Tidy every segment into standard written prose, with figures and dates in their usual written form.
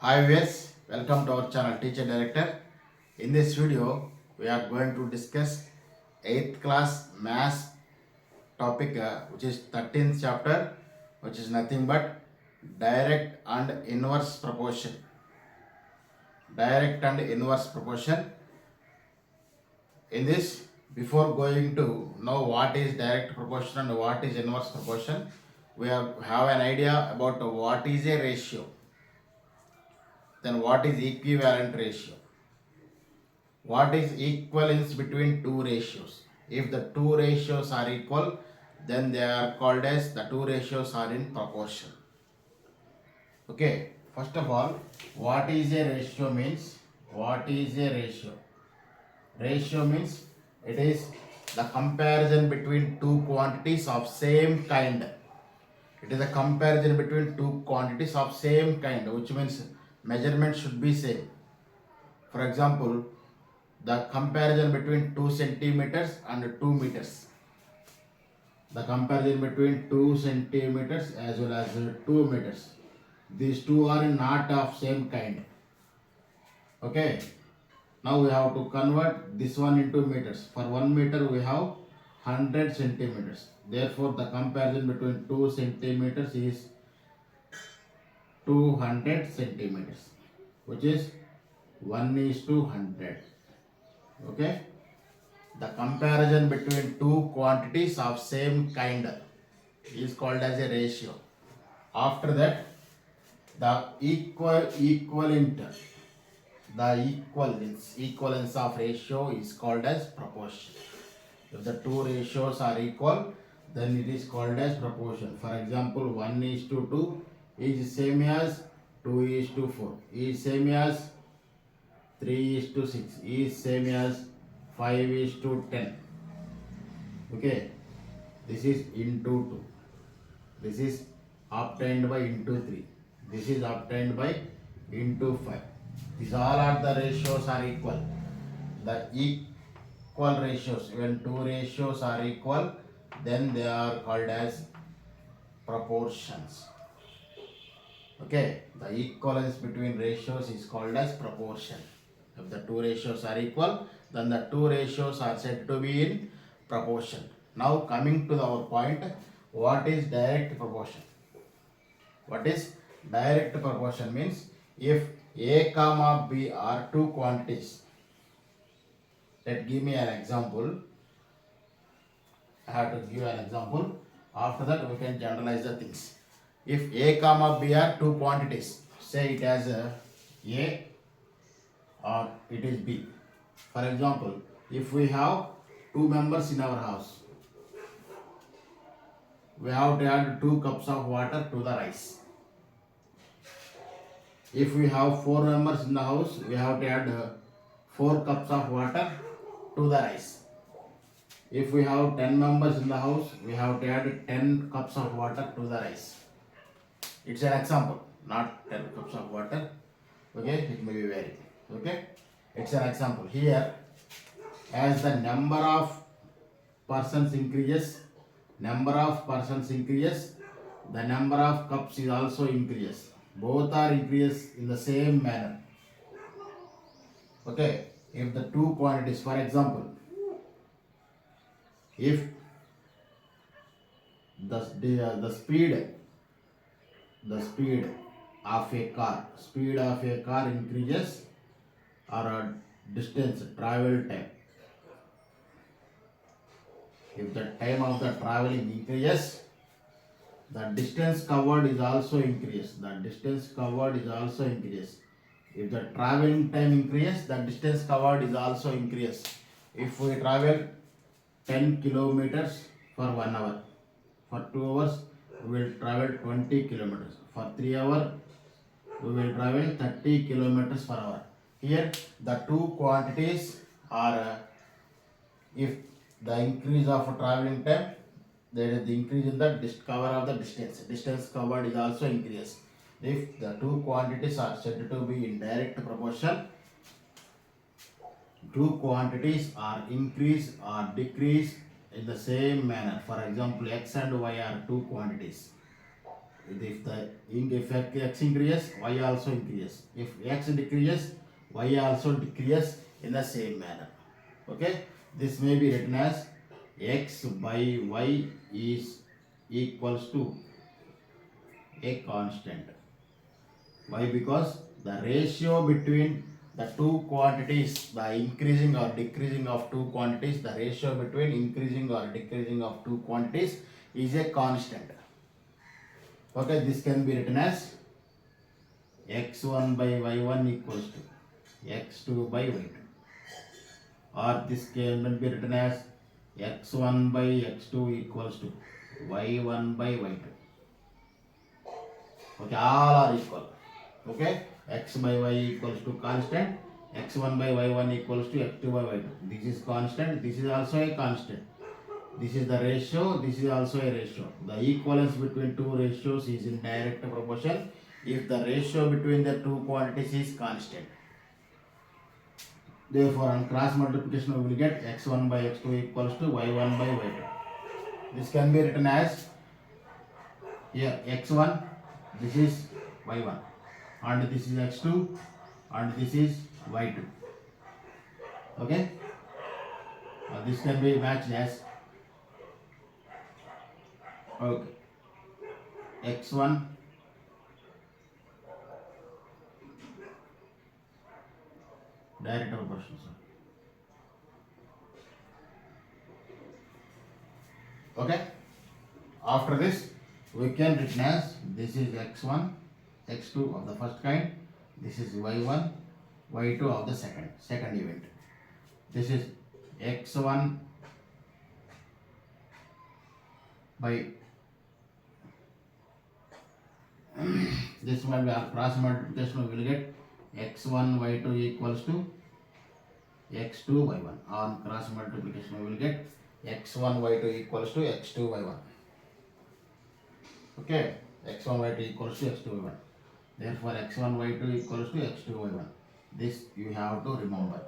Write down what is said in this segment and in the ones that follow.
Hi viewers, welcome to our channel Teacher Director. In this video, we are going to discuss 8th class maths topic which is 13th chapter, which is nothing but direct and inverse proportion. Direct and inverse proportion. In this, before going to know what is direct proportion and what is inverse proportion, we have an idea about what is a ratio. Then what is equivalent ratio? What is equivalence between two ratios? If the two ratios are equal, then they are called as the two ratios are in proportion. Okay, first of all, what is a ratio means? What is a ratio? Ratio means it is the comparison between two quantities of same kind. It is a comparison between two quantities of same kind, which means measurement should be same. For example, the comparison between 2 centimeters and 2 meters. The comparison between 2 centimeters as well as 2 meters. These two are not of same kind. Okay. Now we have to convert this one into meters. For 1 meter we have 100 centimeters. Therefore the comparison between 2 centimeters is 200 centimeters, which is 1:100. Okay. The comparison between two quantities of same kind is called as a ratio. After that, the equivalence of ratio is called as proportion. If the two ratios are equal, then it is called as proportion. For example, 1:2 is same as 2:4, is same as 3:6, is same as 5:10. Okay, this is into 2, this is obtained by into 3, this is obtained by into 5. These all are the ratios are equal. The equal ratios, when two ratios are equal, then they are called as proportions. Okay, the equivalence between ratios is called as proportion. If the two ratios are equal, then the two ratios are said to be in proportion. Now coming to our point, what is direct proportion? What is direct proportion means if A comma B are two quantities. Give me an example. I have to give an example. After that we can generalize the things. If A comma B are two quantities, say it as A or it is B. For example, if we have two members in our house, we have to add 2 cups of water to the rice. If we have 4 members in the house, we have to add 4 cups of water to the rice. If we have 10 members in the house, we have to add 10 cups of water to the rice. It's an example, not 10 cups of water. Okay, it may be varied. Okay, it's an example. Here, as the number of persons increases, the number of cups is also increases. Both are increases in the same manner. Okay, if the two quantities, for example, if the speed of a car increases, or a distance travel time, if the time of the traveling increases, the distance covered is also increased. If the traveling time increases, the distance covered is also increased. If we travel 10 kilometers for 1 hour, for 2 hours we will travel 20 kilometers. For 3 hours we will travel 30 kilometers per hour. Here the two quantities are if the increase of traveling time, there is the increase in the cover of the distance. Distance covered is also increased. If the two quantities are said to be in direct proportion, two quantities are increase or decrease in the same manner. For example, x and y are two quantities. if x increases, y also increases. If x decreases, y also decreases in the same manner. Okay, this may be written as x by y is equals to a constant. Why? Because the ratio between the two quantities, the increasing or decreasing of two quantities, the ratio between increasing or decreasing of two quantities is a constant. Okay, this can be written as x1 by y1 equals to x2 by y2, or this can be written as x1 by x2 equals to y1 by y2. Okay, all are equal. Okay, x by y equals to constant, x1 by y1 equals to x2 by y2. This is constant, this is also a constant. This is the ratio, this is also a ratio. The equivalence between two ratios is in direct proportion if the ratio between the two quantities is constant. Therefore, on cross multiplication we will get x1 by x2 equals to y1 by y2. This can be written as here x1, this is y1, and this is x2, and this is y2. Okay, this can be matched as okay x1 direct proportion. Okay, after this we can written as this is x1, x2 of the first kind, this is y1, y2 of the second event. This is x1 by this might be our cross multiplication, we will get x1 y2 equals to x2 y1. On cross multiplication we will get x1 y2 equals to x2 y1. Okay, x1 y2 equals to x2 y1. Therefore x1 y2 equals to x2 y1. This you have to remember.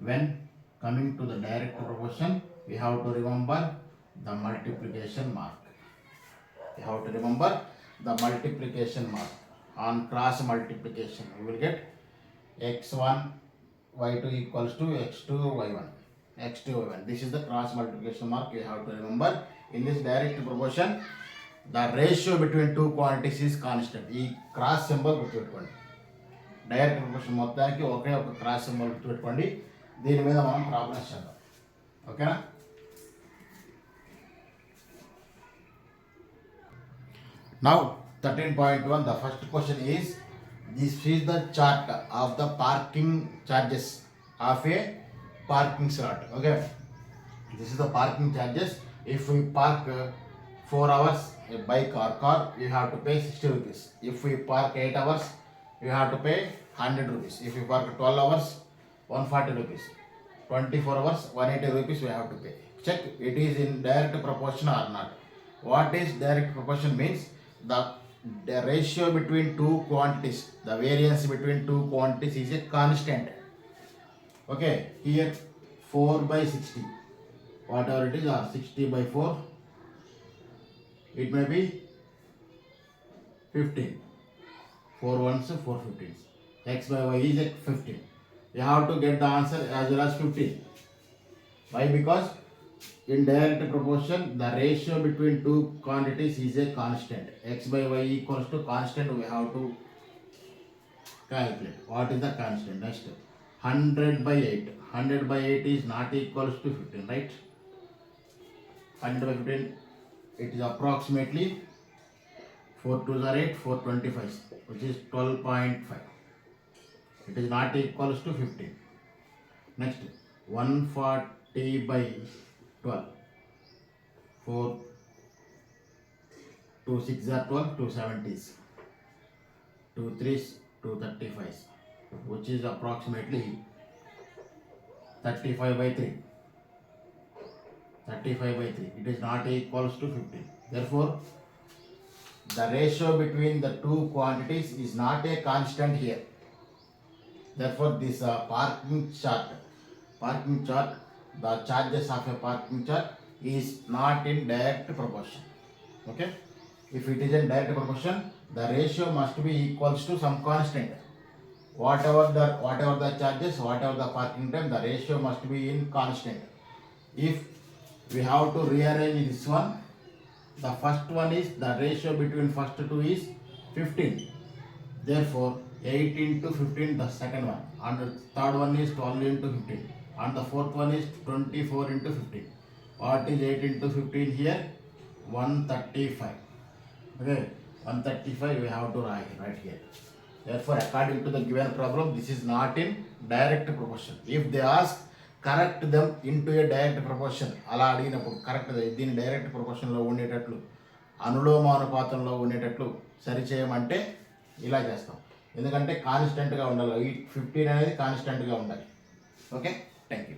When coming to the direct proportion, we have to remember the multiplication mark. You have to remember the multiplication mark. On cross multiplication we will get x1 y2 equals to x2 y1, x2 y1. This is the cross multiplication mark you have to remember. In this direct proportion, the ratio between two quantities is constant. ఈ cross symbol గుర్తుపెట్టుకోండి. Direct proportion మొత్తానికి ఒకే ఒక cross symbol గుర్తుపెట్టుకోండి. దీని మీద మనం problems చేద్దాం. ఓకేనా? Now 13.1, the first question is, this is the chart of the parking charges of a parking slot. Okay, this is the parking charges. If we park 4 hours a bike or car, you have to pay 60 rupees. If we park 8 hours, you have to pay 100 rupees. If you park 12 hours, 140 rupees. 24 hours, 180 rupees we have to pay. Check it is in direct proportion or not. What is direct proportion means? The ratio between two quantities, the variance between two quantities is a constant. Okay, here 4 by 60, whatever it is, or 60 by 4, it may be 15. 4 ones, 4 15s. X by y is 15. You have to get the answer as well as 15. Why? Because in direct proportion, the ratio between two quantities is a constant. X by y equals to constant, we have to calculate. What is the constant? Next, 100 by 8. 100 by 8 is not equals to 15, right? 100 by 15, it is approximately 4 2s are 8, 4 25s, which is 12.5. It is not equals to 15. Next, 140 by 12. 4 2 6 are 12, 2 70s, 2 3s, 2 35s, which is approximately 35 by 3. 35 by 3. It is not equals to 15. Therefore, the ratio between the two quantities is not a constant here. Therefore, this parking chart, the charges of a parking chart is not in direct proportion. Okay. If it is in direct proportion, the ratio must be equals to some constant. Whatever the charges, whatever the parking time, the ratio must be in constant. If we have to rearrange this one, the first one is the ratio between first two is 15. Therefore 8 into 15 the second one, and the third one is 12 into 15, and the fourth one is 24 into 15. What is 8 into 15 here? 135. Okay, 135 we have to write here. Therefore, according to the given problem, this is not in direct proportion. If they ask, correct them into a direct proportion. అలా అడిగినప్పుడు correct దీన్ని direct ప్రపోర్షన్లో ఉండేటట్లు, అనులోమానుపాతంలో ఉండేటట్లు సరిచేయమంటే ఇలా చేస్తాం. ఎందుకంటే కాన్స్టెంట్గా ఉండాలి, ఈ 15 అనేది కాన్స్టెంట్గా ఉండాలి. Okay, thank you.